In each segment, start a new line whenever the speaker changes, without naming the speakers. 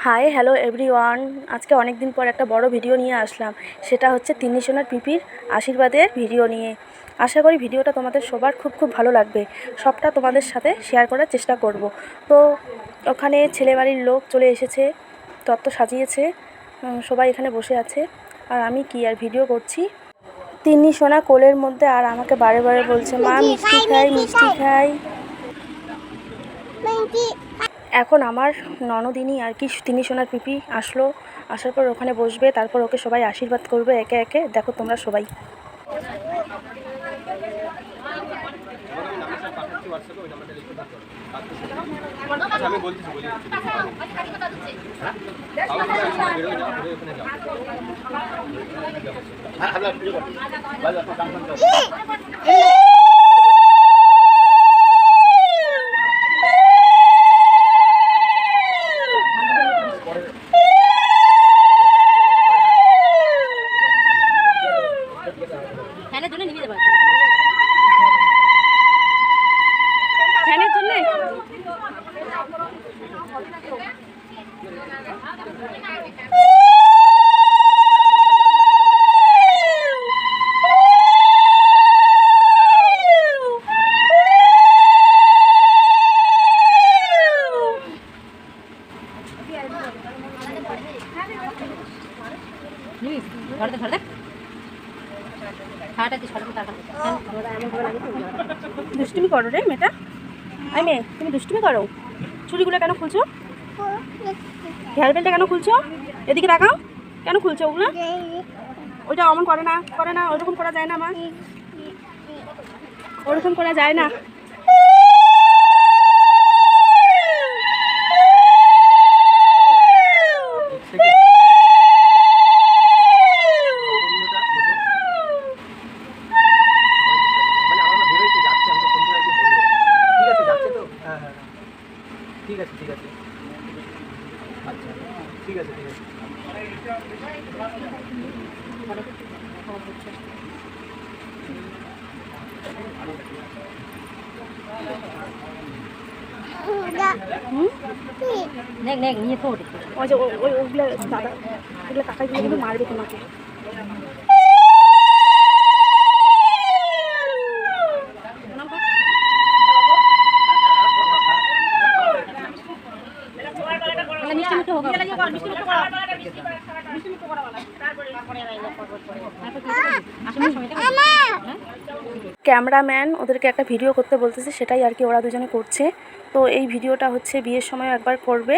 Hi hello everyone. আজকে অনেক দিন পর একটা বড় ভিডিও নিয়ে আসলাম। সেটা হচ্ছে তিন্নি সোনার পিপির আশীর্বাদের ভিডিও নিয়ে। আশা করি ভিডিওটা তোমাদের সবার খুব ভালো লাগবে। সবটা তোমাদের সাথে শেয়ার করার চেষ্টা করব। তো ওখানে ছেলেবাড়ির লোক চলে এসেছে, তত্ত্ব সাজিয়েছে, সবাই এখানে বসে আছে। আর আমি ভিডিও করছি। তিন্নি সোনা কোলের মধ্যে আর আমাকে বারে বারে বলছে, মা মিষ্টি খাই মিষ্টি খাই। এখন আমার ননদিনী আর কি তিন্নি সোনার পিপি আসলো, আসার পর ওখানে বসবে, তারপর ওকে সবাই আশীর্বাদ করবে একে একে। দেখো তোমরা সবাই। ফ্যানের জন্য নিয়ে যাবো, ফ্যানের জন্য দুষ্টুমি করো রে মেয়েটা। আই মেয়ে, তুমি দুষ্টুমি করো। চুড়িগুলো কেন খুলছো? হেয়ার বেলটা কেন খুলছো? এদিকে দেখাও, কেন খুলছো ওগুলো? ওইটা অমন করে না, ওরকম করা যায় না মা, ওরকম করা যায় না।
ঠিক আছে আচ্ছা ঠিক আছে নিয়ে তো ওই যে ওইগুলো দাদা, ওগুলো কাকাইগুলো কিন্তু মারবে তোমাকে। ক্যামেরাম্যান ওদেরকে একটা ভিডিও করতে বলতেছে, সেটাই আর কি ওরা দুজনে করছে। তো এই ভিডিওটা হচ্ছে বিয়ের সময় একবার করবে,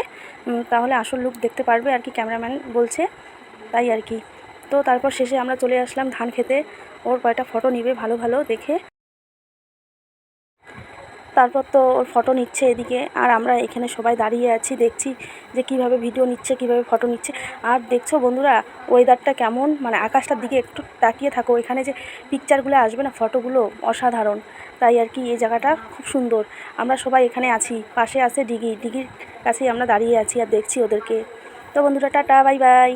তাহলে আসল লুক দেখতে পারবে আর কি, ক্যামেরাম্যান বলছে, তাই আর কি। তো তারপর শেষে আমরা চলে আসলাম ধান খেতে। ওর কয়টা ফটো নিবে ভালো দেখে। তারপর তো ওর ফটো নিচ্ছে এদিকে, আর আমরা এখানে সবাই দাঁড়িয়ে আছি, দেখছি যে কিভাবে ভিডিও নিচ্ছে, কিভাবে ফটো নিচ্ছে। আর দেখছো বন্ধুরা ওয়েদারটা কেমন, মানে আকাশটার দিকে একটু তাকিয়ে থাকো, এখানে যে পিকচারগুলো আসবে না, ফটোগুলো অসাধারণ। তাই আর কি এই জায়গাটা খুব সুন্দর। আমরা সবাই এখানে আছি, পাশে আছে ডিগির কাছেই আমরা দাঁড়িয়ে আছি আর দেখছি ওদেরকে। তো বন্ধুরা টাটা, বাই বাই।